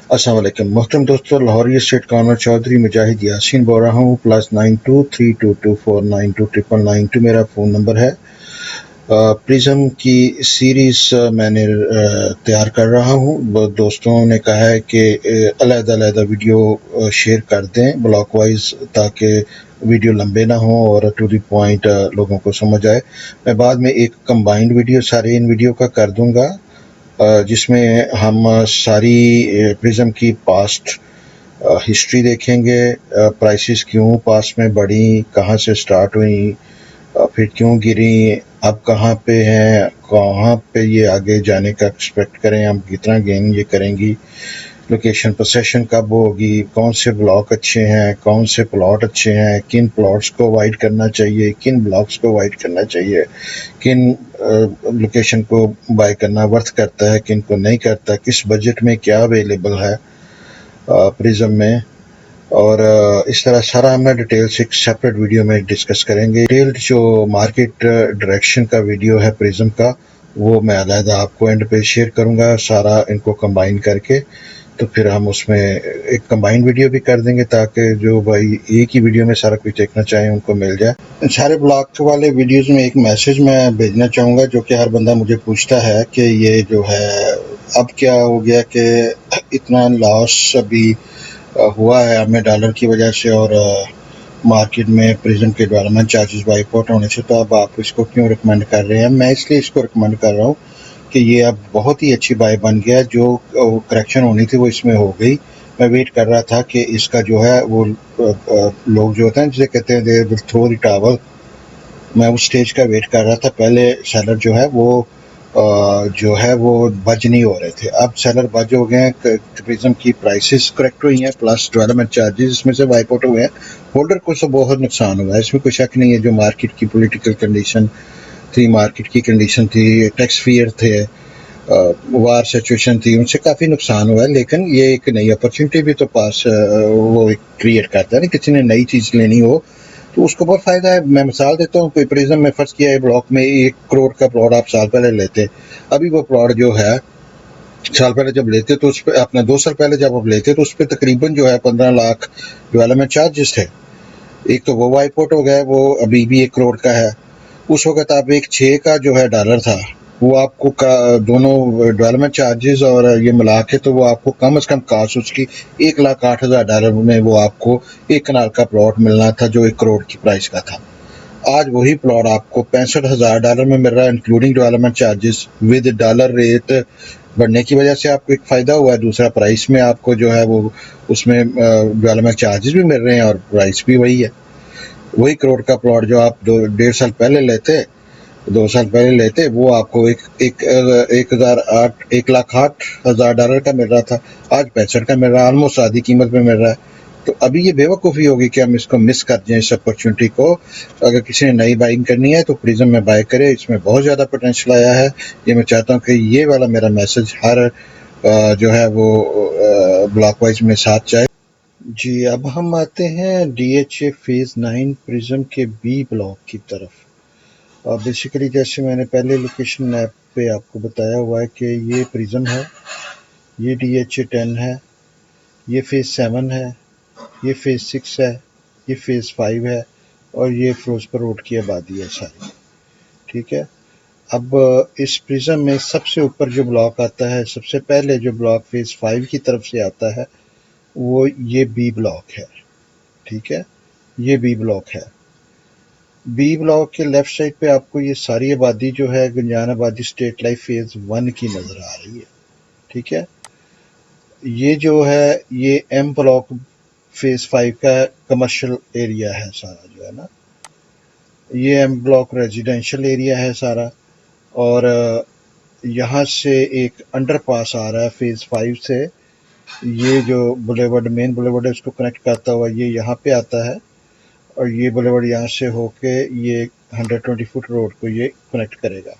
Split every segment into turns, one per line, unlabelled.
अस्सलाम वालेकुम मोहतरम दोस्तों, लाहौर स्टेट कॉर्नर चौधरी मुजाहिद यासीन बोल रहा हूँ। +9232249299 मेरा फ़ोन नंबर है। प्रिज्म की सीरीज़ मैंने तैयार कर रहा हूँ। दोस्तों ने कहा है कि अलग-अलग वीडियो शेयर कर दें ब्लॉक वाइज, ताकि वीडियो लंबे ना हो और टू द पॉइंट लोगों को समझ आए। मैं बाद में एक कंबाइंड वीडियो सारे इन वीडियो का कर दूंगा, जिसमें हम सारी प्रिज्म की पास्ट हिस्ट्री देखेंगे। प्राइसेस क्यों पास में बढ़ी, कहाँ से स्टार्ट हुई, फिर क्यों गिरी, अब कहाँ पे हैं, कहाँ पे ये आगे जाने का एक्सपेक्ट करें, हम कितना गेन ये करेंगी, लोकेशन पोसेशन कब होगी, कौन से ब्लॉक अच्छे हैं, कौन से प्लॉट अच्छे हैं, किन प्लॉट्स को अवॉइड करना चाहिए, किन ब्लॉक्स को अवॉइड करना चाहिए, किन लोकेशन को बाय करना वर्थ करता है, किन को नहीं करता, किस बजट में क्या अवेलेबल है प्रिज्म में। और इस तरह सारा हम डिटेल से एक सेपरेट वीडियो में डिस्कस करेंगे। डिटेल्ड जो मार्केट डायरेक्शन का वीडियो है प्रिज्म का, वो मैं अलहदा आपको एंड पे शेयर करूंगा, सारा इनको कंबाइन करके। तो फिर हम उसमें एक कंबाइंड वीडियो भी कर देंगे, ताकि जो भाई एक ही वीडियो में सारा कुछ देखना चाहें उनको मिल जाए। सारे ब्लॉग वाले वीडियोस में एक मैसेज मैं भेजना चाहूँगा, जो कि हर बंदा मुझे पूछता है कि ये जो है अब क्या हो गया कि इतना लॉस अभी हुआ है हमें डॉलर की वजह से, और मार्केट में प्रिज्म के डेवलपमेंट चार्जेस बाइकआउट होने से, तो अब आप इसको क्यों रिकमेंड कर रहे हैं। मैं इसलिए इसको रिकमेंड कर रहा हूँ कि ये अब बहुत ही अच्छी बाय बन गया। जो करेक्शन होनी थी वो इसमें हो गई। मैं वेट कर रहा था कि इसका जो है वो लोग जो होते हैं जिसे कहते हैं they will throw the towel, मैं उस स्टेज का वेट कर रहा था। पहले सेलर जो है वो बज नहीं हो रहे थे, अब सेलर बज हो गए हैं। प्रिज्म की प्राइसेस करेक्ट हुई हैं, प्लस डेवलपमेंट चार्जेस इसमें से वाइप आउट हुए हैं। होल्डर को तो बहुत नुकसान हुआ है, इसमें कोई शक नहीं है। जो मार्केट की पॉलिटिकल कंडीशन थी, मार्केट की कंडीशन थी, टैक्स फियर थे, वार सिचुएशन थी, उनसे काफ़ी नुकसान हुआ है। लेकिन ये एक नई अपॉर्चुनिटी भी तो पास वो क्रिएट करता है ना। किसी ने नई चीज़ लेनी हो तो उसको बहुत फ़ायदा है। मैं मिसाल देता हूँ, कोई प्रिज्म में फर्स्ट किया है ब्लॉक में 1 करोड़ का प्लॉट आप साल पहले लेते, अभी वो प्लॉट जो है साल पहले जब लेते तो उस पर अपना 2 साल पहले जब आप लेते तो उस पर तकरीबन जो है 15 लाख डेवलपमेंट चार्जेस थे। एक तो वो वाइप आउट हो गया, वो अभी भी 1 करोड़ का है। उस वक्त आप एक 6 का जो है डॉलर था, वो आपको दोनों डेवलपमेंट चार्जेस और ये मिला के, तो वो आपको कम से कम कास्ट उसकी $1,08,000 में वो आपको एक कनाल का प्लॉट मिलना था, जो 1 करोड़ की प्राइस का था। आज वही प्लॉट आपको $65,000 में मिल रहा है, including development charges. With dollar rate बढ़ने की वजह से आपको एक फ़ायदा हुआ है। दूसरा, प्राइस में आपको जो है वो उसमें डेवलपमेंट चार्जेस भी मिल रहे हैं और प्राइस भी वही है। वही करोड़ का प्लॉट जो आप 1.5 साल पहले लेते, 2 साल पहले लेते, वो आपको $1,08,000 का मिल रहा था, आज 65 का मिल रहा है, ऑलमोस्ट आधी कीमत में मिल रहा है। तो अभी ये बेवकूफ़ी होगी कि हम इसको मिस कर जाएं, इस अपॉर्चुनिटी को। अगर किसी ने नई बाइंग करनी है तो प्रिज्म में बाय करे, इसमें बहुत ज़्यादा पोटेंशियल आया है। ये मैं चाहता हूँ कि ये वाला मेरा मैसेज हर जो है वो ब्लॉक वाइज में साथ जाए। जी, अब हम आते हैं DHA फेज़ 9 प्रिज्म के बी ब्लॉक की तरफ। बेसिकली जैसे मैंने पहले लोकेशन मैप पे आपको बताया हुआ है कि ये प्रिज्म है, ये DHA 10 है, ये फेज़ 7 है, ये फेज़ 6 है, ये फेज़ 5 है, और ये फिरोजपुर रोड की आबादी है सारी। ठीक है। अब इस प्रिज्म में सबसे ऊपर जो ब्लॉक आता है, सबसे पहले जो ब्लॉक फेज़ 5 की तरफ से आता है, वो ये बी ब्लॉक है। ठीक है, ये बी ब्लॉक है। बी ब्लॉक के लेफ्ट साइड पे आपको ये सारी आबादी जो है गुंजान आबादी स्टेट लाइफ फेज़ 1 की नज़र आ रही है। ठीक है, ये जो है ये एम ब्लॉक फेज़ 5 का कमर्शियल एरिया है सारा, जो है ना। ये एम ब्लॉक रेजिडेंशियल एरिया है सारा, और यहाँ से एक अंडरपास आ रहा है फेज़ 5 से। ये जो बुलेवर्ड, मेन बुलेवर्ड है, उसको कनेक्ट करता हुआ ये यहाँ पे आता है, और ये बुलेवर्ड यहाँ से होके ये 120 फुट रोड को ये कनेक्ट करेगा।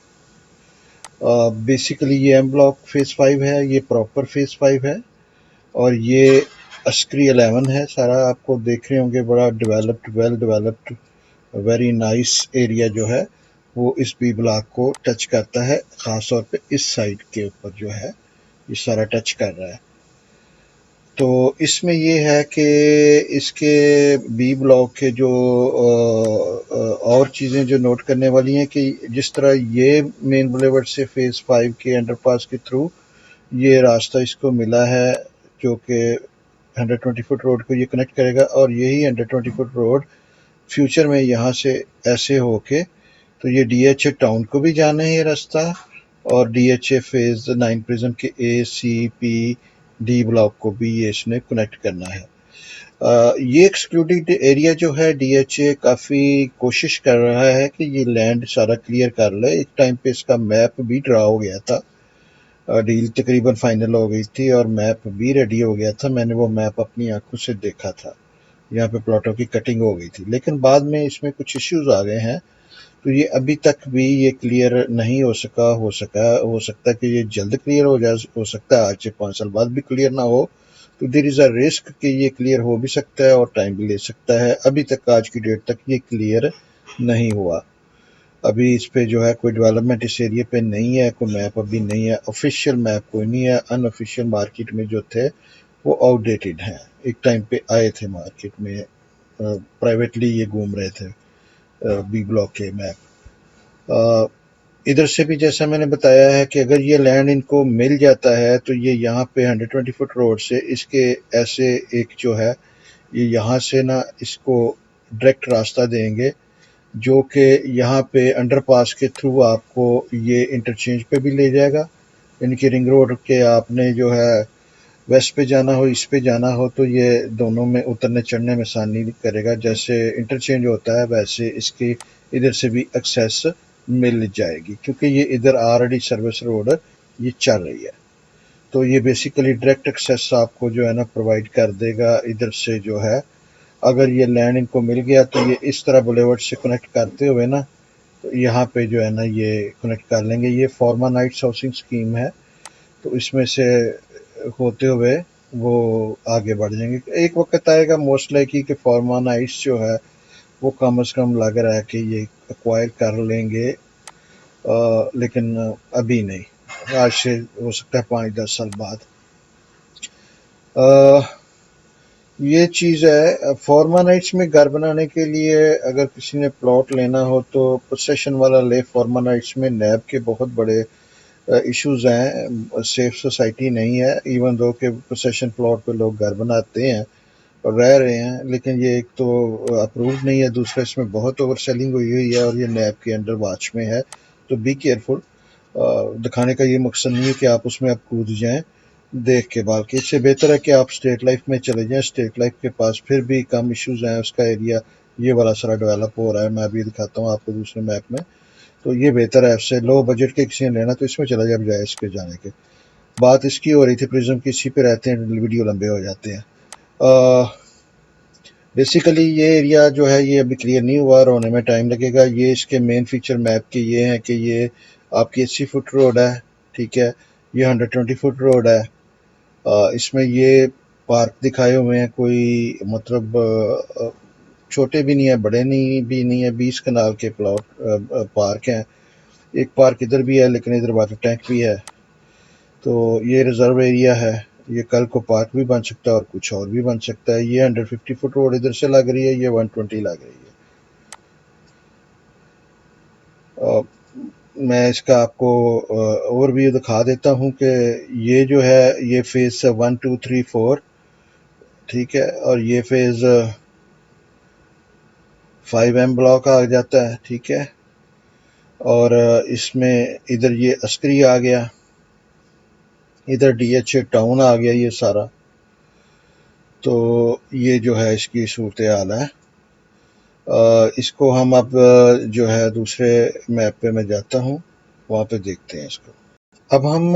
बेसिकली ये एम ब्लॉक फेज़ 5 है, ये प्रॉपर फेज़ 5 है, और ये अस्करी 11 है सारा। आपको देख रहे होंगे बड़ा developed, well developed, very nice area जो है वो इस बी ब्लॉक को टच करता है। ख़ास तौर पे इस साइड के ऊपर जो है ये सारा टच कर रहा है। तो इसमें ये है कि इसके बी ब्लॉक के जो और चीज़ें जो नोट करने वाली हैं कि जिस तरह ये मेन बुलेवर्ड से फेज़ 5 के अंडरपास के थ्रू ये रास्ता इसको मिला है जो कि 120 फुट रोड को ये कनेक्ट करेगा, और यही 120 फुट रोड फ्यूचर में यहाँ से ऐसे होके तो ये DHA टाउन को भी जाना है ये रास्ता, और DHA फेज़ 9 प्रिज्म के A, C, P, D block को भी ये इसने कनेक्ट करना है। ये एक्सक्लूडेड एरिया जो है DHA काफ़ी कोशिश कर रहा है कि ये लैंड सारा क्लियर कर ले। एक टाइम पे इसका मैप भी ड्रा हो गया था, डील तकरीबन फाइनल हो गई थी और मैप भी रेडी हो गया था। मैंने वो मैप अपनी आंखों से देखा था, यहाँ पे प्लॉटों की कटिंग हो गई थी, लेकिन बाद में इसमें कुछ इश्यूज आ गए हैं, तो ये अभी तक भी ये क्लियर नहीं हो सकता कि ये जल्द क्लियर हो सकता है, आज से 5 साल बाद भी क्लियर ना हो, तो देर इज़ अ रिस्क कि ये क्लियर हो भी सकता है और टाइम भी ले सकता है। अभी तक आज की डेट तक ये क्लियर नहीं हुआ। अभी इस पे जो है कोई डेवलपमेंट इस एरिया पे नहीं है, कोई मैप अभी नहीं है, ऑफिशियल मैप कोई नहीं है। अनऑफिशियल मार्केट में जो थे वो आउटडेटेड हैं। एक टाइम पे आए थे मार्केट में, प्राइवेटली ये घूम रहे थे बी ब्लॉक के मैप। इधर से भी जैसा मैंने बताया है कि अगर ये लैंड इनको मिल जाता है तो ये यहाँ पे 120 फुट रोड से इसके ऐसे एक जो है ये यहाँ से ना इसको डायरेक्ट रास्ता देंगे जो कि यहाँ पे अंडरपास के थ्रू आपको ये इंटरचेंज पे भी ले जाएगा। यानी कि रिंग रोड के आपने जो है वेस्ट पे जाना हो, ईस्ट पे जाना हो, तो ये दोनों में उतरने चढ़ने में आसानी करेगा। जैसे इंटरचेंज होता है वैसे इसकी इधर से भी एक्सेस मिल जाएगी, क्योंकि ये इधर ऑलरेडी सर्विस रोड ये चल रही है, तो ये बेसिकली डायरेक्ट एक्सेस आपको जो है ना प्रोवाइड कर देगा इधर से जो है। अगर ये लैंड इनको मिल गया तो ये इस तरह बुलेवर्ड से कनेक्ट करते हुए ना तो यहाँ पे जो है ना ये कनेक्ट कर लेंगे। ये फॉर्मा नाइट्स हाउसिंग स्कीम है, तो इसमें से होते हुए वो आगे बढ़ जाएंगे। एक वक्त आएगा मोस्ट लाइकली कि फॉर्मा नाइट्स जो है वो कम से कम लग रहा है कि ये एक्वायर कर लेंगे, लेकिन अभी नहीं, आज से हो सकता है 5-10 साल बाद। ये चीज़ है। फॉर्मा नाइट्स में घर बनाने के लिए अगर किसी ने प्लॉट लेना हो तो पोसेशन वाला ले। फॉर्मा नाइट्स में नैब के बहुत बड़े इश्यूज हैं, सेफ सोसाइटी नहीं है, इवन दो के पोसेशन प्लॉट पे लोग घर बनाते हैं और रह रहे हैं, लेकिन ये एक तो अप्रूव नहीं है, दूसरा इसमें बहुत ओवर सेलिंग हुई हुई है और ये नैब के अंडर वॉच में है, तो बी केयरफुल। दिखाने का ये मकसद नहीं है कि आप उसमें आप कूद जाएं देख के, बाकी इससे बेहतर है कि आप स्टेट लाइफ में चले जाएं। स्टेट लाइफ के पास फिर भी कम इश्यूज हैं, उसका एरिया ये वाला सारा डेवलप हो रहा है। मैं अभी दिखाता हूँ आपको दूसरे मैप में, तो ये बेहतर है। इससे लो बजट के किसी ने लेना तो इसमें चला जाए बजाय इसके जाने के। बात इसकी हो रही थी प्रिज्म की, इसी पे रहते हैं, वीडियो लंबे हो जाते हैं। बेसिकली ये एरिया जो है ये अभी क्लियर नहीं हुआ और होने में टाइम लगेगा। ये इसके मेन फीचर मैप के ये हैं कि ये आपकी 80 फुट रोड है, ठीक है, ये 120 फुट रोड है। इसमें ये पार्क दिखाए हुए हैं, कोई मतलब छोटे भी नहीं है, बड़े नहीं भी नहीं है, 20 कनाल के प्लॉट पार्क हैं। एक पार्क इधर भी है, लेकिन इधर वाटर टैंक भी है, तो ये रिजर्व एरिया है। ये कल को पार्क भी बन सकता है और कुछ और भी बन सकता है। ये 150 फुट रोड इधर से लग रही है, ये 120 लग रही है। मैं इसका आपको ओवरव्यू दिखा देता हूँ कि ये जो है ये फेज 1, 2, 3, 4, ठीक है, और ये फेज 5M ब्लॉक आ जाता है, ठीक है, और इसमें इधर ये अस्करी आ गया, इधर DHA टाउन आ गया ये सारा। तो ये जो है इसकी सूरत हाल है। इसको हम अब जो है दूसरे मैप पे मैं जाता हूँ, वहाँ पे देखते हैं इसको। अब हम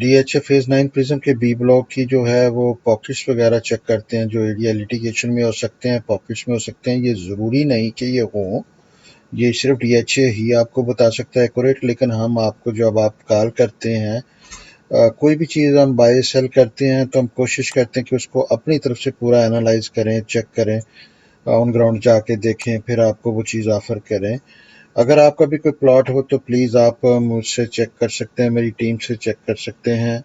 DHA फेज 9 प्रिज्म के बी ब्लॉक की जो है वो पॉकेट्स वगैरह चेक करते हैं। जो एरिया लिटिगेशन में हो सकते हैं, पॉकेट्स में हो सकते हैं, ये ज़रूरी नहीं कि ये हों, ये सिर्फ DHA ही आपको बता सकता है एक्यूरेट। लेकिन हम आपको जब आप कॉल करते हैं, कोई भी चीज़ हम बाय सेल करते हैं, तो हम कोशिश करते हैं कि उसको अपनी तरफ से पूरा एनालाइज करें, चेक करें, ऑन ग्राउंड जाके देखें, फिर आपको वो चीज़ ऑफ़र करें। अगर आपका भी कोई प्लॉट हो तो प्लीज़ आप मुझसे चेक कर सकते हैं, मेरी टीम से चेक कर सकते हैं।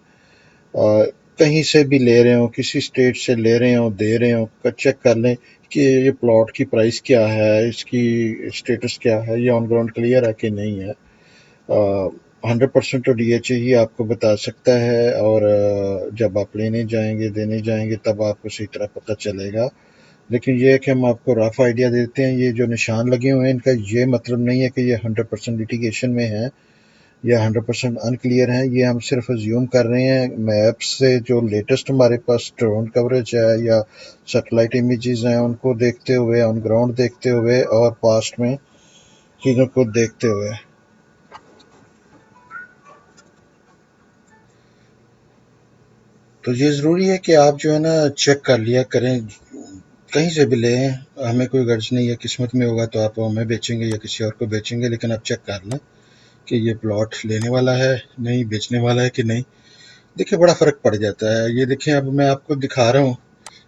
कहीं से भी ले रहे हो, किसी स्टेट से ले रहे हो, दे रहे हो, चेक कर लें कि ये प्लॉट की प्राइस क्या है, इसकी स्टेटस क्या है, ये ऑन ग्राउंड क्लियर है कि नहीं है। 100% तो डीएचए ही आपको बता सकता है, और जब आप लेने जाएंगे, देने जाएंगे, तब आपको सही तरह पता चलेगा। लेकिन ये है कि हम आपको रफ आइडिया देते हैं। ये जो निशान लगे हुए हैं, इनका ये मतलब नहीं है कि ये 100% लिटिगेशन में है या 100% अनक्लियर हैं। ये हम सिर्फ अज्यूम कर रहे हैं मैप से, जो लेटेस्ट हमारे पास ड्रोन कवरेज है या सैटेलाइट इमेजेस हैं, उनको देखते हुए, ऑन ग्राउंड देखते हुए, और पास्ट में चीज़ों को देखते हुए। तो ये ज़रूरी है कि आप जो है ना चेक कर लिया करें, कहीं से भी लें। हमें कोई गर्ज नहीं है, किस्मत में होगा तो आप हमें बेचेंगे या किसी और को बेचेंगे, लेकिन आप चेक कर लें कि ये प्लॉट लेने वाला है, नहीं बेचने वाला है कि नहीं। देखिए बड़ा फ़र्क पड़ जाता है। ये देखें, अब मैं आपको दिखा रहा हूँ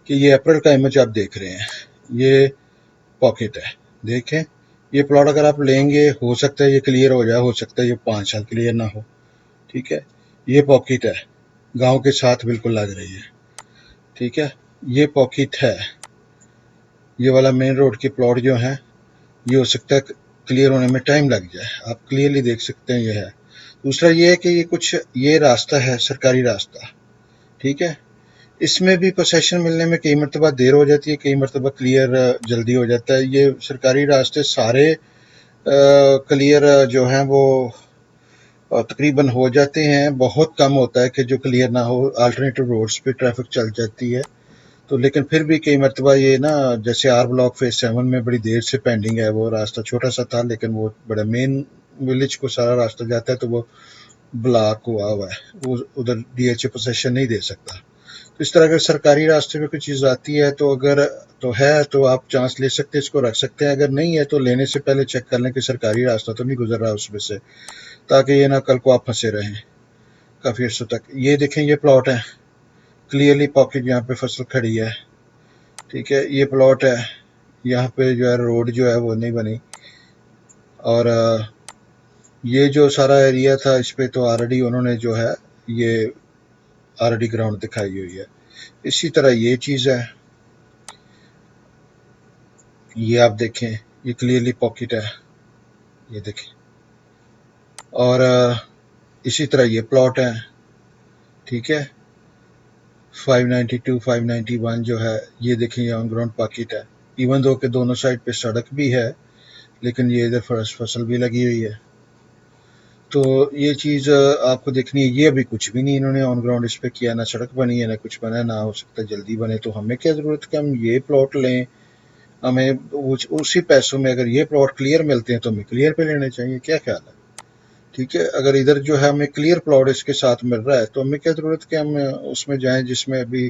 कि ये अप्रैल का इमेज आप देख रहे हैं, ये पॉकेट है। देखें, ये प्लॉट अगर आप लेंगे, हो सकता है ये क्लियर हो जाए, हो सकता है ये 5 साल क्लियर ना हो। ठीक है, ये पॉकेट है, गांव के साथ बिल्कुल लग रही है। ठीक है, ये पॉकेट है। ये वाला मेन रोड के प्लॉट जो है, ये हो सकता है क्लियर होने में टाइम लग जाए। आप क्लियरली देख सकते हैं ये है। दूसरा ये है कि ये कुछ, ये रास्ता है सरकारी रास्ता। ठीक है, इसमें भी पोसेशन मिलने में कई मरतबा देर हो जाती है, कई मरतबा क्लियर जल्दी हो जाता है। ये सरकारी रास्ते सारे क्लियर जो हैं वो तकरीबन हो जाते हैं। बहुत कम होता है कि जो क्लियर ना हो, अल्टरनेटिव रोड्स पे ट्रैफिक चल जाती है। तो लेकिन फिर भी कई मरतबा ये ना, जैसे आर ब्लॉक फेज 7 में बड़ी देर से पेंडिंग है। वो रास्ता छोटा सा था, लेकिन वो बड़ा मेन विलेज को सारा रास्ता जाता है, तो वो ब्लॉक हुआ हुआ है, वो उधर डीएचए पोसेशन नहीं दे सकता। तो इस तरह अगर सरकारी रास्ते पे कोई चीज़ आती है, तो अगर तो है तो आप चांस ले सकते हैं, इसको रख सकते हैं। अगर नहीं है तो लेने से पहले चेक कर लें कि सरकारी रास्ता तो नहीं गुजर रहा उसमें से, ताकि ये ना कल को आप फंसे रहें काफ़ी अर्सों तक। ये देखें, ये प्लॉट है, क्लियरली पॉकेट, यहाँ पे फसल खड़ी है। ठीक है, ये प्लॉट है, यहाँ पे जो है रोड जो है वो नहीं बनी। और ये जो सारा एरिया था, इस पे तो ऑलरेडी उन्होंने जो है ये ऑलरेडी ग्राउंड दिखाई हुई है। इसी तरह ये चीज़ है, ये आप देखें, ये क्लियरली पॉकेट है, ये देखें। और इसी तरह ये प्लॉट है। ठीक है, 592 591 जो है, ये देखें, ये ऑन ग्राउंड पॉकेट है। इवन दो के दोनों साइड पे सड़क भी है, लेकिन ये इधर फसल भी लगी हुई है। तो ये चीज़ आपको देखनी है। ये अभी कुछ भी नहीं इन्होंने ऑन ग्राउंड इस पे किया, ना सड़क बनी है, ना कुछ बना है, ना हो सकता जल्दी बने। तो हमें क्या ज़रूरत है कि हम ये प्लॉट लें? हमें उसी पैसों में अगर ये प्लॉट क्लियर मिलते हैं तो हमें क्लियर पे लेने चाहिए। क्या ख्याल है? ठीक है, अगर इधर जो है हमें क्लियर प्लॉट इसके साथ मिल रहा है, तो हमें क्या ज़रूरत कि हम उसमें जाएं जिसमें अभी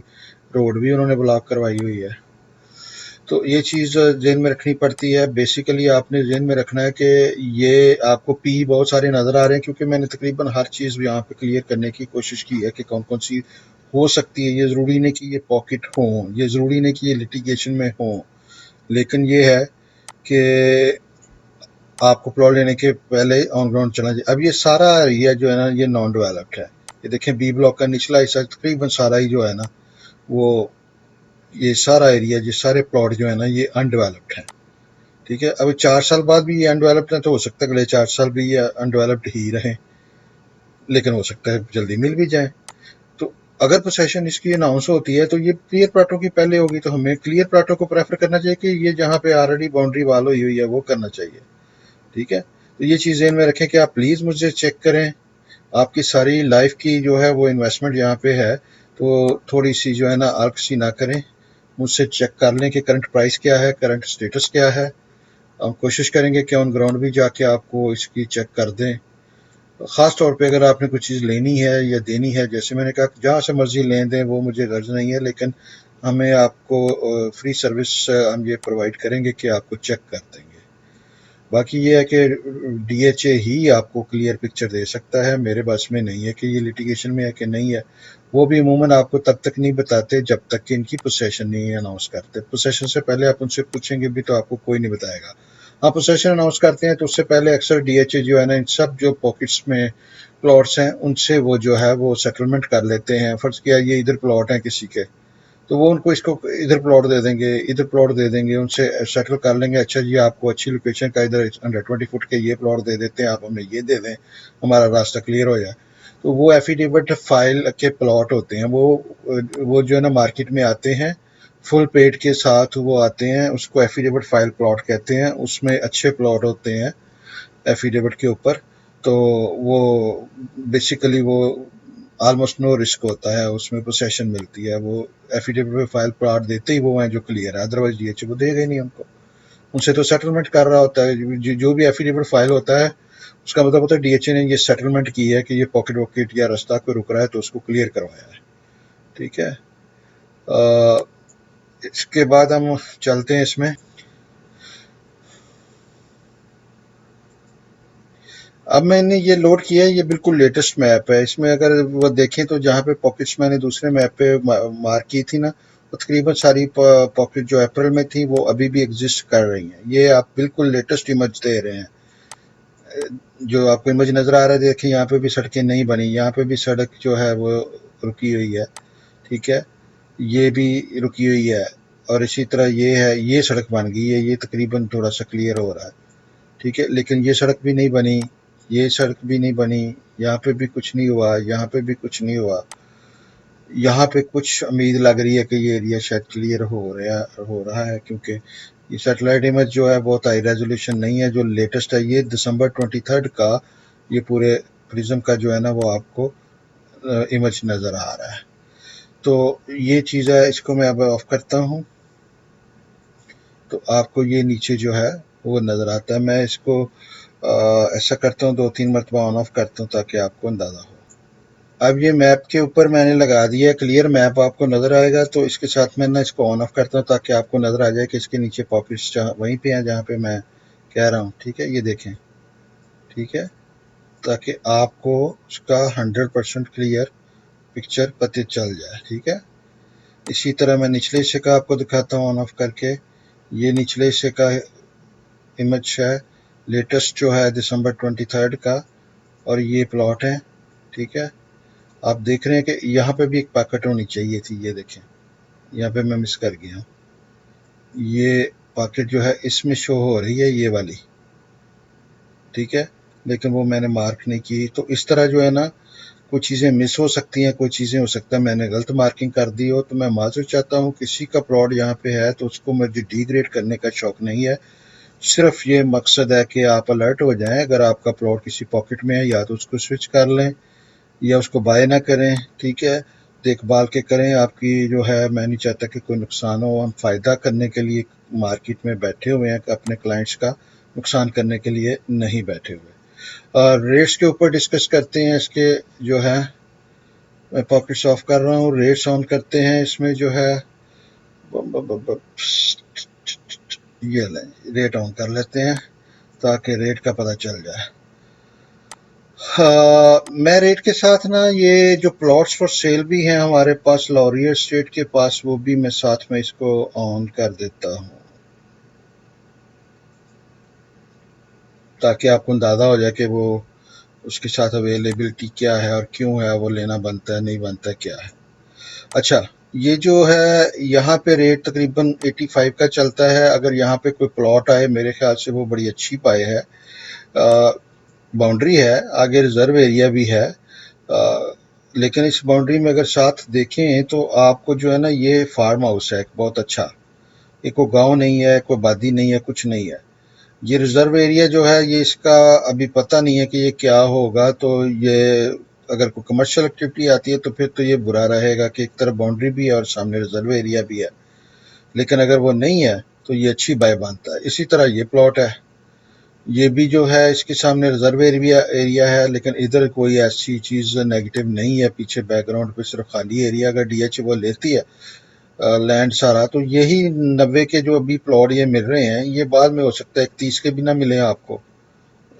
रोड भी उन्होंने ब्लॉक करवाई हुई है। तो ये चीज़ जेहन में रखनी पड़ती है। बेसिकली आपने जेहन में रखना है कि ये आपको पी बहुत सारे नज़र आ रहे हैं, क्योंकि मैंने तकरीबन हर चीज़ यहाँ पे क्लियर करने की कोशिश की है कि कौन कौन सी हो सकती है। ये ज़रूरी नहीं कि ये पॉकेट हों, ये ज़रूरी नहीं कि ये लिटिगेशन में हों, लेकिन ये है कि आपको प्लॉट लेने के पहले ऑन ग्राउंड चलना चाहिए। अब ये सारा एरिया जो है ना, ये नॉन डेवलप्ड है। ये देखें, बी ब्लॉक का निचला हिस्सा तकरीबन सारा ही जो है ना, वो ये सारा एरिया, ये सारे प्लॉट जो है ना, ये अनडेवलप्ड है। ठीक है, अब 4 साल बाद भी ये अनडेवलप्ड है, तो हो सकता है अगले 4 साल भी ये अनडेवलप्ड ही रहें, लेकिन हो सकता है जल्दी मिल भी जाए। तो अगर पोसेशन इसकी अनाउंस होती है, तो ये क्लियर प्लाटों की पहले होगी, तो हमें क्लियर प्लाटों को प्रेफर करना चाहिए कि ये जहाँ पे ऑलरेडी बाउंड्री वाल हुई हुई है वो करना चाहिए। ठीक है, तो ये चीज़ें में रखें कि आप प्लीज़ मुझे चेक करें। आपकी सारी लाइफ की जो है वो इन्वेस्टमेंट यहाँ पे है, तो थोड़ी सी जो है ना आर्क सी ना करें। मुझसे चेक कर लें कि करंट प्राइस क्या है, करंट स्टेटस क्या है। हम कोशिश करेंगे कि ऑन ग्राउंड भी जाके आपको इसकी चेक कर दें। ख़ास तौर पे अगर आपने कुछ चीज़ लेनी है या देनी है, जैसे मैंने कहा, जहाँ से मर्ज़ी लें दें, वो मुझे गर्ज नहीं है, लेकिन हमें आपको फ्री सर्विस हम ये प्रोवाइड करेंगे कि आपको चेक कर देंगे। बाकी ये है कि डीएचए ही आपको क्लियर पिक्चर दे सकता है। मेरे बस में नहीं है कि ये लिटिगेशन में है कि नहीं है। वो भी अमूमन आपको तब तक नहीं बताते जब तक कि इनकी पोसेशन नहीं अनाउंस करते। पोसेशन से पहले आप उनसे पूछेंगे भी तो आपको कोई नहीं बताएगा। आप पोसेशन अनाउंस करते हैं तो उससे पहले अक्सर डीएचए जो है ना इन सब जो पॉकेट्स में प्लॉट्स हैं उनसे वो जो है वो सेटलमेंट कर लेते हैं। फर्ज किया ये इधर प्लॉट है किसी के, तो वो उनको इसको इधर प्लॉट दे देंगे, इधर प्लॉट दे देंगे, उनसे सेटल कर लेंगे। अच्छा जी आपको अच्छी लोकेशन का इधर 120 फुट के ये प्लॉट दे देते हैं, आप हमें ये दे दें, हमारा रास्ता क्लियर हो जाए। तो वो एफिडेविट फाइल के प्लॉट होते हैं, वो जो है ना मार्केट में आते हैं फुल पेड के साथ, वो आते हैं, उसको एफिडेविट फाइल प्लॉट कहते हैं। उसमें अच्छे प्लॉट होते हैं एफिडेविट के ऊपर, तो वो बेसिकली वो ऑलमोस्ट नो रिस्क होता है, उसमें पोसेशन मिलती है। वो एफिडेविट फाइल प्लॉट देते ही वो हैं जो क्लियर है, अदरवाइज डीएचए को देगा ही नहीं हमको, उनसे तो सेटलमेंट कर रहा होता है। जो भी एफिडेविट फाइल होता है उसका मतलब होता है डीएचए ने ये सेटलमेंट की है कि ये पॉकेट वॉकेट या रास्ता कोई रुक रहा है तो उसको क्लियर करवाया है। ठीक है, इसके बाद हम चलते हैं इसमें। अब मैंने ये लोड किया है, ये बिल्कुल लेटेस्ट मैप है। इसमें अगर वो देखें तो जहाँ पे पॉकेट्स मैंने दूसरे मैप पे मार्क की थी ना, तो तकरीबन सारी पॉकेट जो अप्रैल में थी वो अभी भी एग्जिस्ट कर रही हैं। ये आप बिल्कुल लेटेस्ट इमेज दे रहे हैं। जो आपको इमेज नजर आ रहा है, देखिए यहाँ पे भी सड़कें नहीं बनी, यहाँ पे भी सड़क जो है वो रुकी हुई है। ठीक है, ये भी रुकी हुई है, और इसी तरह ये है, ये सड़क बन गई है, ये तकरीबन थोड़ा सा क्लियर हो रहा है। ठीक है, लेकिन ये सड़क भी नहीं बनी, ये सड़क भी नहीं बनी, यहाँ पे भी कुछ नहीं हुआ, यहाँ पे भी कुछ नहीं हुआ। यहाँ पे कुछ उम्मीद लग रही है कि ये एरिया शायद क्लियर हो रहा है, क्योंकि ये सैटेलाइट इमेज जो है बहुत हाई रेजोल्यूशन नहीं है। जो लेटेस्ट है ये दिसंबर 23 का, ये पूरे प्रिज्म का जो है ना वो आपको इमेज नज़र आ रहा है। तो ये चीज़ है, इसको मैं अब ऑफ करता हूँ तो आपको ये नीचे जो है वो नज़र आता है। मैं इसको ऐसा करता हूँ, 2-3 मरतबा ऑन ऑफ करता हूँ ताकि आपको अंदाज़ा हो। अब ये मैप के ऊपर मैंने लगा दिया, क्लियर मैप आपको नज़र आएगा। तो इसके साथ मैं ना इसको ऑन ऑफ करता हूँ ताकि आपको नज़र आ जाए कि इसके नीचे पॉकेट्स वहीं पे हैं जहाँ पे मैं कह रहा हूँ। ठीक है, ये देखें। ठीक है, ताकि आपको उसका 100% क्लियर पिक्चर पता चल जाए। ठीक है, इसी तरह मैं निचले हिस्से का आपको दिखाता हूँ ऑन ऑफ करके। ये निचले हिस्से का इमेज है, लेटेस्ट जो है दिसंबर 23 का, और ये प्लॉट है। ठीक है, आप देख रहे हैं कि यहाँ पे भी एक पॉकेट होनी चाहिए थी, ये देखें, यहाँ पे मैं मिस कर गया हूँ। ये पॉकेट जो है इसमें शो हो रही है, ये वाली। ठीक है, लेकिन वो मैंने मार्क नहीं की। तो इस तरह जो है ना कुछ चीज़ें मिस हो सकती हैं, कुछ चीज़ें हो सकता है मैंने गलत मार्किंग कर दी हो। तो मैं माजूर चाहता हूँ, किसी का प्लॉट यहाँ पे है तो उसको मुझे डिग्रेड करने का शौक नहीं है। सिर्फ ये मकसद है कि आप अलर्ट हो जाएं, अगर आपका प्लॉट किसी पॉकेट में है या तो उसको स्विच कर लें या उसको बाय ना करें। ठीक है, देखभाल के करें आपकी जो है। मैं नहीं चाहता कि कोई नुकसान हो, हम फ़ायदा करने के लिए मार्केट में बैठे हुए हैं, अपने क्लाइंट्स का नुकसान करने के लिए नहीं बैठे हुए। और रेट्स के ऊपर डिस्कस करते हैं इसके जो है। मैं पॉकेट्स ऑफ कर रहा हूँ, रेट्स ऑन करते हैं। इसमें जो है ये लें, रेट ऑन कर लेते हैं ताकि रेट का पता चल जाए। मैं रेट के साथ ना ये जो प्लॉट्स फॉर सेल भी हैं हमारे पास लॉरियर स्टेट के पास, वो भी मैं साथ में इसको ऑन कर देता हूँ ताकि आपको अंदाज़ा हो जाए कि वो उसके साथ अवेलेबिलिटी क्या है और क्यों है, वो लेना बनता है नहीं बनता क्या है। अच्छा, ये जो है यहाँ पे रेट तकरीबन 85 का चलता है। अगर यहाँ पे कोई प्लॉट आए, मेरे ख्याल से वो बड़ी अच्छी पाए है, बाउंड्री है, आगे रिजर्व एरिया भी है। लेकिन इस बाउंड्री में अगर साथ देखें तो आपको जो है ना ये फार्म हाउस है एक बहुत अच्छा, ये कोई गांव नहीं है, कोई बादी नहीं है, कुछ नहीं है। ये रिजर्व एरिया जो है ये इसका अभी पता नहीं है कि ये क्या होगा। तो ये अगर कोई कमर्शियल एक्टिविटी आती है तो फिर तो ये बुरा रहेगा कि एक तरफ बाउंड्री भी है और सामने रिजर्व एरिया भी है। लेकिन अगर वो नहीं है तो ये अच्छी बाय बनता है। इसी तरह ये प्लॉट है, ये भी जो है इसके सामने रिजर्व एरिया है, लेकिन इधर कोई ऐसी चीज़ नेगेटिव नहीं है। पीछे बैकग्राउंड पे सिर्फ खाली एरिया। अगर डीएच वो लेती है लैंड सारा, तो यही 90 के जो अभी प्लॉट ये मिल रहे हैं, ये बाद में हो सकता है 31 के भी ना मिले आपको।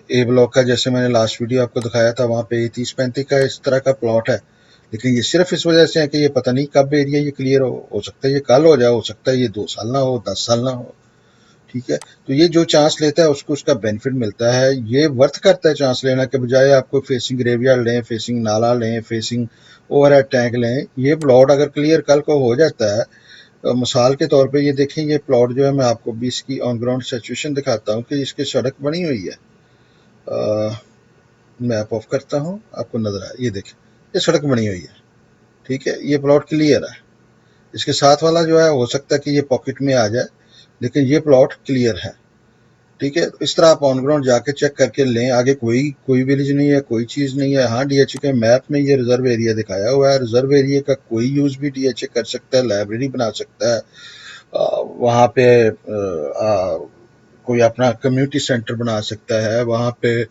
ए ब्लॉक का जैसे मैंने लास्ट वीडियो आपको दिखाया था, वहाँ पे 30-35 का इस तरह का प्लॉट है। लेकिन ये सिर्फ इस वजह से है कि ये पता नहीं कब एरिया ये क्लियर हो सकता है ये कल हो जाए, हो सकता है ये 2 साल ना हो, 10 साल ना हो। ठीक है। तो ये जो चांस लेता है उसको उसका बेनिफिट मिलता है, ये वर्थ करता है चांस लेना के बजाय आपको फेसिंग ग्रेवयार्ड लें, फेसिंग नाला लें, फेसिंग ओवरहेड टैंक लें। ये प्लॉट अगर क्लियर कल को हो जाता है, मिसाल के तौर पे ये देखें, ये प्लॉट जो है मैं आपको भी इसकी ऑन ग्राउंड सिचुएशन दिखाता हूँ कि इसकी सड़क बनी हुई है। मैप ऑफ करता हूँ, आपको नजर आए, ये देखें ये सड़क बनी हुई है, ठीक है, ये प्लॉट क्लियर है। इसके साथ वाला जो है हो सकता है कि ये पॉकेट में आ जाए, लेकिन ये प्लॉट क्लियर है, ठीक है। तो इस तरह आप ऑन ग्राउंड जाके चेक करके लें। आगे कोई कोई विलेज नहीं है, कोई चीज़ नहीं है। हाँ, डीएचए के मैप में ये रिजर्व एरिया दिखाया हुआ है, रिजर्व एरिया का कोई यूज़ भी डीएचए कर सकता है, लाइब्रेरी बना सकता है, वहाँ पे कोई अपना कम्युनिटी सेंटर बना सकता है, वहाँ पे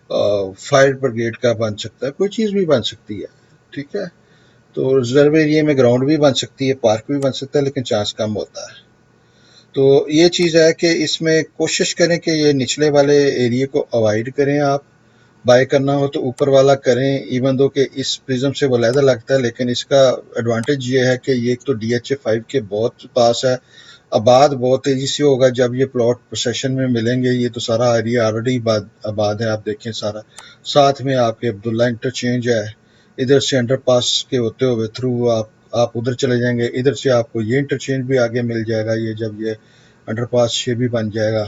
फायर ब्रिगेड का बन सकता है, कोई चीज़ भी बन सकती है, ठीक है। तो रिजर्व एरिया में ग्राउंड भी बन सकती है, पार्क भी बन सकता है, लेकिन चांस कम होता है। तो ये चीज़ है कि इसमें कोशिश करें कि ये निचले वाले एरिया को अवॉइड करें। आप बाय करना हो तो ऊपर वाला करें, इवन दो कि इस प्रिज्म से वो लहदा लगता है, लेकिन इसका एडवांटेज ये है कि ये एक तो DHA 5 के बहुत पास है, आबाद बहुत तेज़ी से होगा जब ये प्लॉट पोसेशन में मिलेंगे। ये तो सारा एरिया ऑलरेडी आबाद है, आप देखें सारा। साथ में आपके अब्दुल्ला इंटरचेंज है, इधर से अंडर पास के होते हुए थ्रू आप उधर चले जाएंगे, इधर से आपको ये इंटरचेंज भी आगे मिल जाएगा। ये जब ये अंडर पास ये भी बन जाएगा,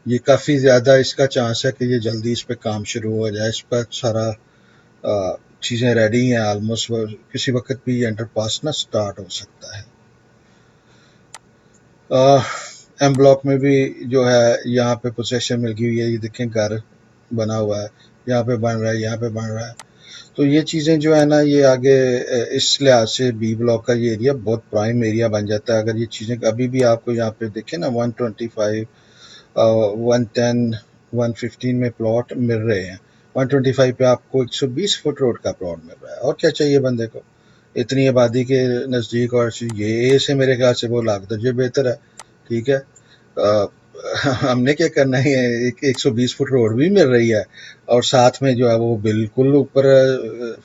ये काफ़ी ज़्यादा इसका चांस है कि ये जल्दी इस पर काम शुरू हो जाए। इस पर सारा चीज़ें रेडी हैं ऑलमोस्ट, किसी वक्त भी ये अंडर पास ना स्टार्ट हो सकता है। एम ब्लॉक में भी जो है यहाँ पे पोसेशन मिल गई हुई है, ये देखें घर बना हुआ है, यहाँ पे बन रहा है, यहाँ पे बन रहा है। तो ये चीज़ें जो है ना, ये आगे इस लिहाज से बी ब्लॉक का ये एरिया बहुत प्राइम एरिया बन जाता है। अगर ये चीज़ें अभी भी आपको यहाँ पे देखें ना 125 110 115 में प्लॉट मिल रहे हैं, 125 पे आपको 120 फुट रोड का प्लॉट मिल रहा है। और क्या चाहिए बंदे को इतनी आबादी के नज़दीक। और ये से मेरे ख्याल से वो लाख दर्जे बेहतर है, ठीक है। हमने क्या करना है, एक 120 फुट रोड भी मिल रही है, और साथ में जो है वो बिल्कुल ऊपर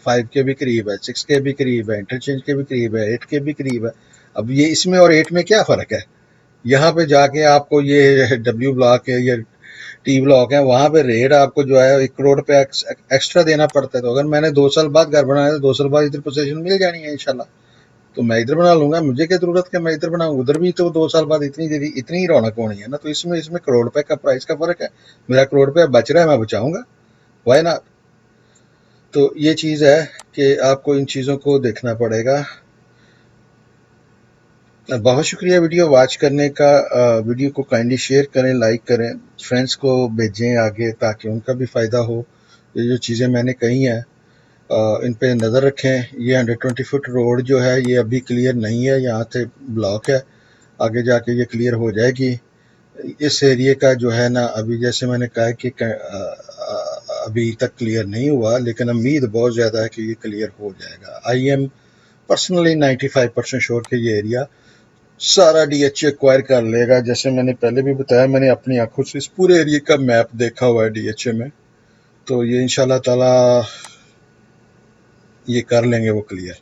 5 के भी करीब है, 6 के भी करीब है, इंटरचेंज के भी करीब है, 8 के भी करीब है। अब ये इसमें और 8 में क्या फ़र्क है? यहाँ पे जाके आपको ये डब्ल्यू ब्लॉक है, ये टी ब्लॉक है, वहाँ पे रेट आपको जो है 1 करोड़ पे एक्स्ट्रा देना पड़ता है। तो अगर मैंने 2 साल बाद घर बनाया तो 2 साल बाद इधर पोजीशन मिल जानी है इंशाल्लाह, तो मैं इधर बना लूंगा। मुझे क्या जरूरत है मैं इधर बनाऊँ, उधर भी तो 2 साल बाद इतनी ही रौनक होनी है ना। तो इसमें इसमें करोड़ रुपए का प्राइस का फर्क है। मेरा करोड़ रुपया बच रहा है, मैं बचाऊंगा, वाई नॉट। तो ये चीज़ है कि आपको इन चीज़ों को देखना पड़ेगा। बहुत शुक्रिया वीडियो वॉच करने का। वीडियो को काइंडली शेयर करें, लाइक करें, फ्रेंड्स को भेजें आगे ताकि उनका भी फ़ायदा हो। ये जो चीज़ें मैंने कही हैं इन पे नज़र रखें। ये 120 फुट रोड जो है ये अभी क्लियर नहीं है, यहाँ से ब्लॉक है, आगे जाके ये क्लियर हो जाएगी। इस एरिए का जो है ना, अभी जैसे मैंने कहा कि अभी तक क्लियर नहीं हुआ, लेकिन उम्मीद बहुत ज़्यादा है कि ये क्लियर हो जाएगा। आई एम पर्सनली 95% श्योर कि ये एरिया सारा DHA एक्वायर कर लेगा। जैसे मैंने पहले भी बताया, मैंने अपनी आंखों से इस पूरे एरिया का मैप देखा हुआ है DHA में। तो ये इंशाल्लाह ताला ये कर लेंगे वो क्लियर।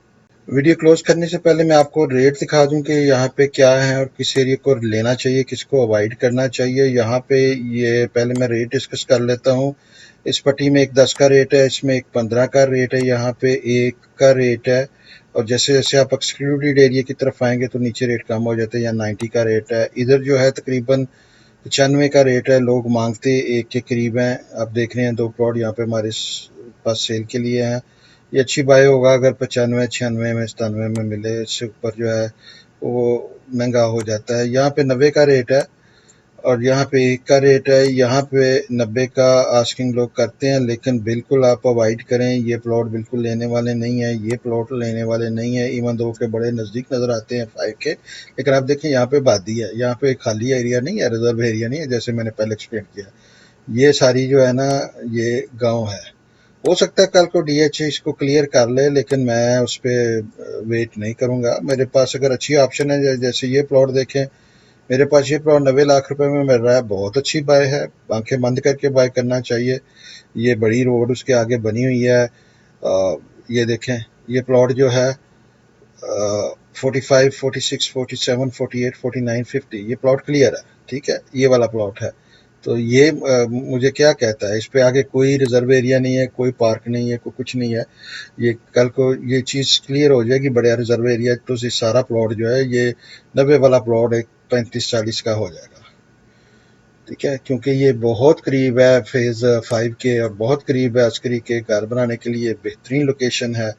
वीडियो क्लोज करने से पहले मैं आपको रेट दिखा दूं कि यहाँ पे क्या है और किस एरिया को लेना चाहिए, किसको अवॉइड करना चाहिए। यहाँ पे ये पहले मैं रेट डिस्कस कर लेता हूँ। इस पट्टी में एक 10 का रेट है, इसमें एक 15 का रेट है, यहाँ पे 1 का रेट है। और जैसे जैसे आप एक्सक्लूडेड एरिया की तरफ आएंगे तो नीचे रेट कम हो जाते हैं। यहाँ 90 का रेट है। इधर जो है तकरीबन 95 का रेट है। लोग मांगते 1 के करीब हैं। आप देख रहे हैं 2 प्लॉट यहाँ पे हमारे पास सेल के लिए हैं। ये अच्छी बाय होगा अगर 95 96 में 97 में मिले। इससे ऊपर जो है वो महंगा हो जाता है। यहाँ पे 90 का रेट है और यहाँ पे 1 का रेट है। यहाँ पे 90 का आस्किंग लोग करते हैं, लेकिन बिल्कुल आप अवॉइड करें। ये प्लॉट बिल्कुल लेने वाले नहीं है, ये प्लॉट लेने वाले नहीं है। इवन दो के बड़े नज़दीक नज़र आते हैं 5 के, लेकिन आप देखें यहाँ पे आबादी है, यहाँ पे खाली एरिया नहीं है, रिजर्व एरिया नहीं है। जैसे मैंने पहले एक्सप्लेन किया, ये सारी जो है ना ये गाँव है। हो सकता है कल को DHA इसको क्लियर कर ले, लेकिन मैं उस पर वेट नहीं करूँगा। मेरे पास अगर अच्छी ऑप्शन है, जैसे ये प्लॉट देखें, मेरे पास ये प्लॉट 90 लाख रुपए में मिल रहा है। बहुत अच्छी बाय है, आंखें बंद करके बाय करना चाहिए। ये बड़ी रोड उसके आगे बनी हुई है। ये देखें, ये प्लॉट जो है 45, 46, 47, 48, 49, 50 ये प्लॉट क्लियर है, ठीक है, ये वाला प्लॉट है। तो ये मुझे क्या कहता है, इस पे आगे कोई रिजर्व एरिया नहीं है, कोई पार्क नहीं है, कोई कुछ नहीं है। ये कल को ये चीज़ क्लियर हो जाएगी बड़ा रिजर्व एरिया, तो ये सारा प्लॉट जो है ये 90 वाला प्लॉट एक 35-40 का हो जाएगा, ठीक है, क्योंकि ये बहुत करीब है फेज़ 5 के और बहुत करीब है अस्करी के। घर बनाने के लिए बेहतरीन लोकेशन है।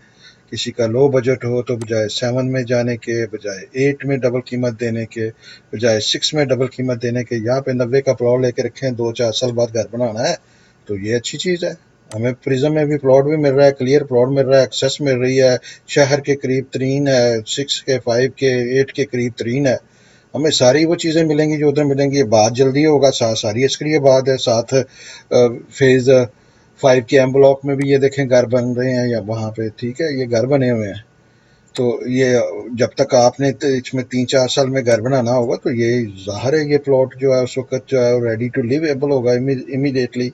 किसी का लो बजट हो तो बजाय 7 में जाने के, बजाय 8 में डबल कीमत देने के, बजाय 6 में डबल कीमत देने के, यहाँ पे 90 का प्लॉट लेके रखें, 2-4 साल बाद घर बनाना है, तो ये अच्छी चीज़ है। हमें प्रिज्म में भी प्लॉट भी मिल रहा है, क्लियर प्लॉट मिल रहा है, एक्सेस मिल रही है, शहर के करीब तरीन है, 6 के, 5 के, 8 के करीब तरीन है। हमें सारी वो चीज़ें मिलेंगी जो उधर मिलेंगी। बात जल्दी होगा, साथ सारी इसके बात है, साथ फेज़ 5 के एम ब्लॉक में भी ये देखें घर बन रहे हैं या वहाँ पे, ठीक है, ये घर बने हुए हैं। तो ये जब तक आपने इसमें 3-4 साल में घर बनाना होगा, तो ये ज़ाहिर है ये प्लॉट जो है उस वक्त जो है रेडी टू लिव एबल होगा इमीडिएटली।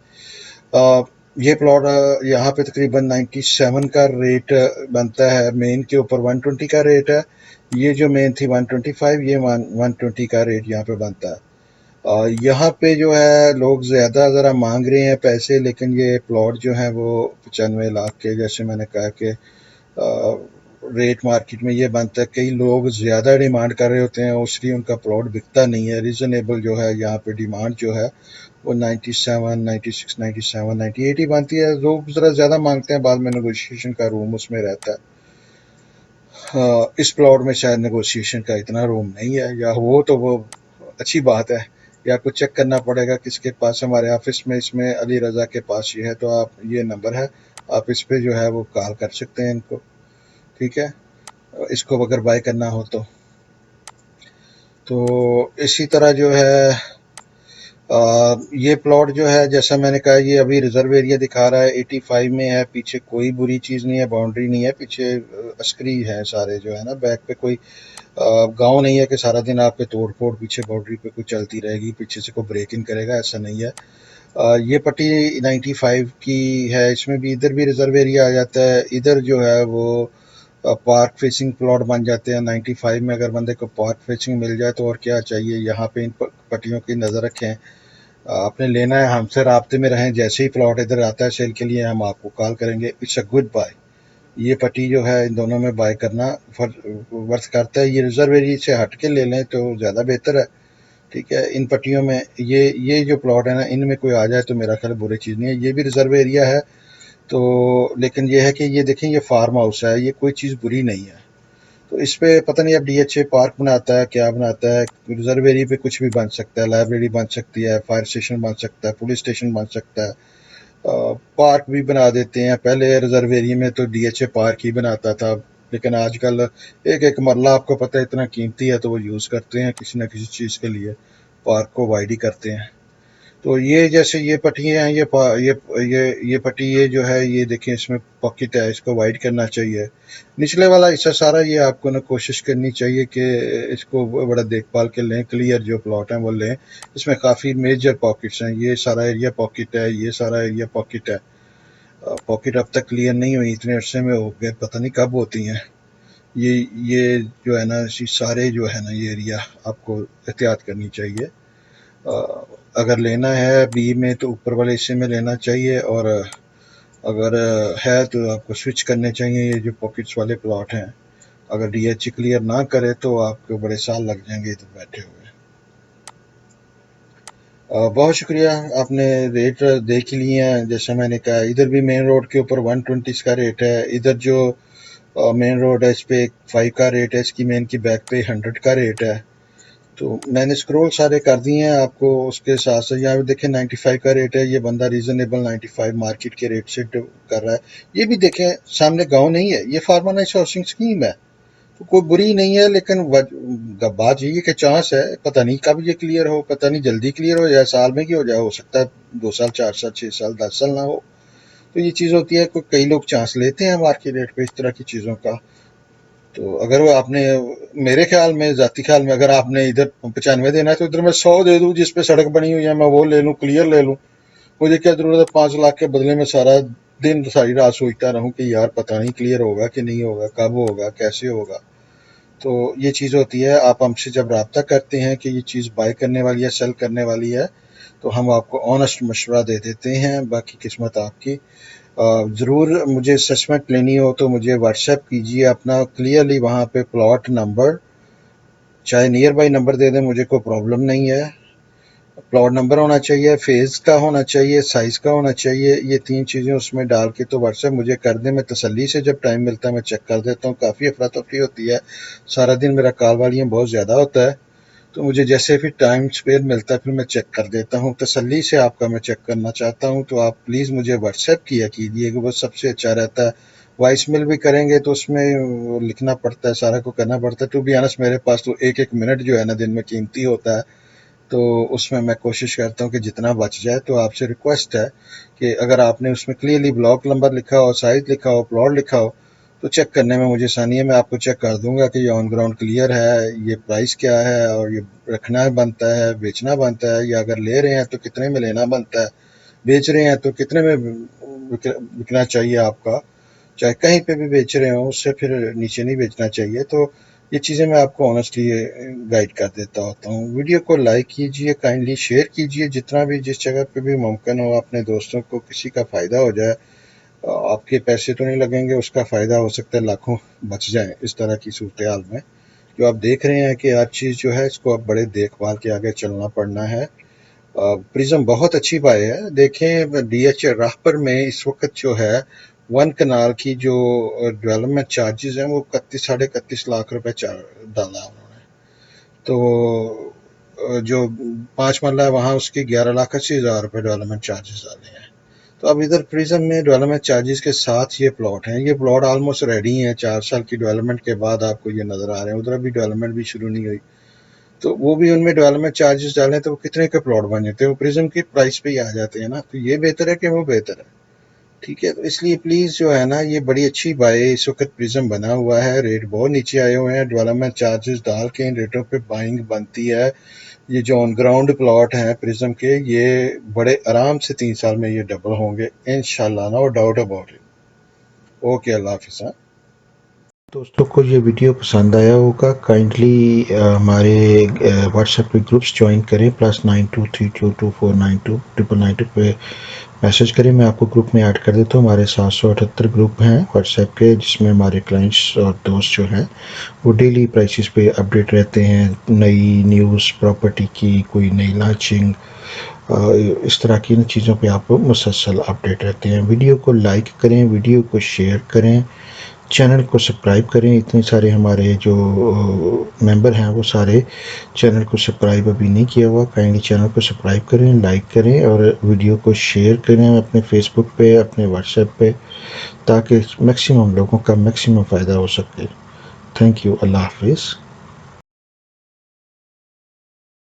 ये प्लॉट यहाँ पे तकरीबन 97 का रेट बनता है, मेन के ऊपर 120 का रेट है। ये जो मेन थी 125, ये 120 का रेट यहाँ पे बनता है। यहाँ पे जो है लोग ज़्यादा ज़रा मांग रहे हैं पैसे, लेकिन ये प्लॉट जो है वो 95 लाख के, जैसे मैंने कहा कि रेट मार्केट में ये बनता है। कई लोग ज़्यादा डिमांड कर रहे होते हैं, इसलिए उनका प्लॉट बिकता नहीं है। रीज़नेबल जो है यहाँ पे डिमांड जो है वो 97, 96, 97, 98 ही बनती है। लोग ज़रा ज़्यादा मांगते हैं, बाद में नेगोशिएशन का रूम उसमें रहता है। इस प्लॉट में शायद नेगोशिएशन का इतना रूम नहीं है, या हो तो वो अच्छी बात है, या कुछ चेक करना पड़ेगा किसके पास। हमारे ऑफिस में इसमें अली रज़ा के पास ये है, तो आप ये नंबर है, आप इस पे जो है वो कॉल कर सकते हैं इनको, ठीक है, इसको अगर बाय करना हो तो इसी तरह जो है ये प्लॉट जो है, जैसा मैंने कहा, ये अभी रिजर्व एरिया दिखा रहा है, 85 में है। पीछे कोई बुरी चीज़ नहीं है, बाउंड्री नहीं है, पीछे अस्करी है सारे जो है ना, बैक पे कोई गांव नहीं है कि सारा दिन आपके तोड़ फोड़ पीछे बाउंड्री पे कुछ चलती रहेगी, पीछे से कोई ब्रेक इन करेगा, ऐसा नहीं है। ये पट्टी 95 की है, इसमें भी इधर भी रिजर्व एरिया आ जाता है। इधर जो है वो पार्क फेसिंग प्लॉट बन जाते हैं। 95 में अगर बंदे को पार्क फेसिंग मिल जाए तो और क्या चाहिए। यहाँ पे इन पट्टियों की नज़र रखें, आपने लेना है, हमसे राब्ते में रहें। जैसे ही प्लॉट इधर आता है सेल के लिए, हम आपको कॉल करेंगे। It's a goodbye. ये पट्टी जो है इन दोनों में बाय करना वर्थ करता है। ये रिजर्व एरिया से हट के ले लें तो ज़्यादा बेहतर है, ठीक है। इन पट्टियों में ये जो प्लॉट है ना, इनमें कोई आ जाए तो मेरा ख्याल बुरी चीज़ नहीं है। ये भी रिजर्व एरिया है, तो लेकिन ये है कि ये देखें, ये फार्म हाउस है, ये कोई चीज़ बुरी नहीं है। तो इस पे पता नहीं अब डीएचए पार्क बनाता है, क्या बनाता है। रिजर्व एरिया पे कुछ भी बन सकता है, लाइब्रेरी बन सकती है, फायर स्टेशन बन सकता है, पुलिस स्टेशन बन सकता है, पार्क भी बना देते हैं। पहले रिजर्व एरिया में तो डीएचए पार्क ही बनाता था, लेकिन आजकल एक एक मरला आपको पता है इतना कीमती है, तो वो यूज़ करते हैं किसी न किसी चीज़ के लिए, पार्क को वाइड ही करते हैं। तो ये जैसे ये पट्टियाँ हैं, ये पट्टी, ये जो है, ये देखिए इसमें पॉकेट है, इसको वाइड करना चाहिए। निचले वाला हिस्सा सारा ये आपको ना कोशिश करनी चाहिए कि इसको बड़ा देखभाल के लें, क्लियर जो प्लॉट हैं वो लें। इसमें काफ़ी मेजर पॉकेट्स हैं, ये सारा एरिया पॉकेट है, ये सारा एरिया पॉकेट है। पॉकेट अब तक क्लियर नहीं हुई, इतने अरसे में हो गए, पता नहीं कब होती हैं। ये ये जो है ना, सारे जो है ना, ये एरिया आपको एहतियात करनी चाहिए। अगर लेना है बी में तो ऊपर वाले हिस्से में लेना चाहिए, और अगर है तो आपको स्विच करने चाहिए ये जो पॉकेट्स वाले प्लॉट हैं। अगर डीएच क्लियर ना करे तो आपको बड़े साल लग जाएंगे इधर बैठे हुए। बहुत शुक्रिया, आपने रेट देख लिए हैं। जैसा मैंने कहा, इधर भी मेन रोड के ऊपर 120 का रेट है। इधर जो मेन रोड है इस पे 5 का रेट है, इसकी मेन की बैक पे 100 का रेट है। तो मैंने स्क्रॉल सारे कर दिए हैं आपको। उसके साथ साथ यहाँ पे देखें 95 का रेट है, ये बंदा रीजनेबल 95 मार्केट के रेट से कर रहा है। ये भी देखें, सामने गांव नहीं है, ये फार्मलाइज्ड हाउसिंग स्कीम है, तो कोई बुरी नहीं है। लेकिन बात यही है कि चांस है, पता नहीं कब ये क्लियर हो, पता नहीं जल्दी क्लियर हो या साल में की हो जाए, हो सकता है 2 साल, 4 साल, 6 साल, 10 साल ना हो। तो ये चीज़ होती है, कई लोग चांस लेते हैं मार्केट रेट पे इस तरह की चीज़ों का। तो अगर वो आपने, मेरे ख्याल में, ज़ाती ख्याल में, अगर आपने इधर 95 देना है तो इधर मैं 100 दे दूँ, जिस पे सड़क बनी हुई है, मैं वो ले लूँ, क्लियर ले लूँ। मुझे क्या ज़रूरत है 5 लाख के बदले में सारा दिन सारी रात सोचता रहूँ कि यार पता नहीं क्लियर होगा कि नहीं होगा, कब होगा, कैसे होगा। तो ये चीज़ होती है, आप हमसे जब रब्ता करते हैं कि ये चीज़ बाय करने वाली है, सेल करने वाली है, तो हम आपको ऑनेस्ट मशवरा दे देते हैं, बाकी किस्मत आपकी। ज़रूर मुझे असेसमेंट लेनी हो तो मुझे व्हाट्सएप कीजिए अपना क्लियरली, वहाँ पे प्लॉट नंबर, चाहे नियर बाई नंबर दे दें, मुझे कोई प्रॉब्लम नहीं है। प्लॉट नंबर होना चाहिए, फेज़ का होना चाहिए, साइज़ का होना चाहिए, ये 3 चीज़ें उसमें डाल के तो व्हाट्सएप मुझे कर दें। मैं तसल्ली से जब टाइम मिलता है मैं चेक कर देता हूँ। काफ़ी अफरा-तफरी होती है, सारा दिन मेरा कॉल वॉल्यूम बहुत ज़्यादा होता है, तो मुझे जैसे फिर टाइम स्पेयर मिलता है फिर मैं चेक कर देता हूँ। तसल्ली से आपका मैं चेक करना चाहता हूँ, तो आप प्लीज़ मुझे व्हाट्सएप किया कीजिए, वो सबसे अच्छा रहता है। वॉइस मेल भी करेंगे तो उसमें लिखना पड़ता है, सारा कुछ करना पड़ता है। टू बी ऑनेस्ट मेरे पास तो एक-एक मिनट जो है ना दिन में कीमती होता है, तो उसमें मैं कोशिश करता हूँ कि जितना बच जाए। तो आपसे रिक्वेस्ट है कि अगर आपने उसमें क्लियरली ब्लॉक नंबर लिखा हो, साइज़ लिखा हो, प्लॉट लिखा हो, तो चेक करने में मुझे आसानी है। मैं आपको चेक कर दूंगा कि ये ऑन ग्राउंड क्लियर है, ये प्राइस क्या है, और ये रखना बनता है, बेचना बनता है, या अगर ले रहे हैं तो कितने में लेना बनता है, बेच रहे हैं तो कितने में बिकना चाहिए आपका, चाहे कहीं पे भी बेच रहे हो उससे फिर नीचे नहीं बेचना चाहिए। तो ये चीज़ें मैं आपको ऑनेस्टली गाइड कर देता होता हूँ। वीडियो को लाइक कीजिए, काइंडली शेयर कीजिए, जितना भी जिस जगह पे भी मुमकिन हो अपने दोस्तों को किसी का फ़ायदा हो जाए। आपके पैसे तो नहीं लगेंगे, उसका फ़ायदा हो सकता है लाखों बच जाएँ इस तरह की सूरत हाल में। जो आप देख रहे हैं कि हर चीज़ जो है इसको अब बड़े देखभाल के आगे चलना पड़ना है। प्रिज्म बहुत अच्छी बात है। देखें डीएच राहपर में इस वक्त जो है 1 कनाल की जो डेवलपमेंट चार्जेस हैं वो 31 साढ़े 31 लाख रुपए डाला उन्होंने। तो जो 5 मरला है वहाँ उसके 11,80,000 रुपए डेवलपमेंट चार्जेस डाले हैं। तो अब इधर प्रिज्म में डेवलपमेंट चार्जेस के साथ ये प्लॉट हैं, ये प्लॉट ऑलमोस्ट रेडी हैं। 4 साल की डेवलपमेंट के बाद आपको ये नज़र आ रहे हैं। उधर अभी डेवलपमेंट भी शुरू नहीं हुई, तो वो भी उनमें डेवलपमेंट चार्जेस डालें तो वो कितने के प्लॉट बन जाते हैं, वो प्रिज्म की प्राइस पे ही आ जाते हैं ना। तो ये बेहतर है कि वो बेहतर है, ठीक है। तो इसलिए प्लीज़ जो है ना, ये बड़ी अच्छी बाय इस वक्त प्रिज्म बना हुआ है, रेट बहुत नीचे आए हुए हैं, डेवलपमेंट चार्जेस डाल के इन रेटों पे बाइंग बनती है। ये जो ऑन ग्राउंड प्लॉट हैं प्रिज्म के, ये बड़े आराम से 3 साल में ये डबल होंगे इंशाल्लाह, no doubt about it. Okay, अल्लाह हाफिज़। दोस्तों को ये वीडियो पसंद आया होगा, काइंडली हमारे व्हाट्सएप पे ग्रुप्स ज्वाइन करें, +9232249299 पे मैसेज करें, मैं आपको ग्रुप में ऐड कर देता हूँ। हमारे 778 ग्रुप हैं व्हाट्सएप के, जिसमें हमारे क्लाइंट्स और दोस्त जो हैं वो डेली प्राइसेस पे अपडेट रहते हैं। नई न्यूज़ प्रॉपर्टी की, कोई नई लॉन्चिंग, इस तरह की इन चीज़ों पे आप मुसलसल अपडेट रहते हैं। वीडियो को लाइक करें, वीडियो को शेयर करें, चैनल को सब्सक्राइब करें। इतने सारे हमारे जो मेंबर हैं वो सारे चैनल को सब्सक्राइब अभी नहीं किया हुआ, काइंडली चैनल को सब्सक्राइब करें, लाइक करें और वीडियो को शेयर करें अपने फेसबुक पे, अपने व्हाट्सएप पे, ताकि मैक्सिमम लोगों का मैक्सिमम फ़ायदा हो सके। थैंक यू, अल्लाह हाफिज़।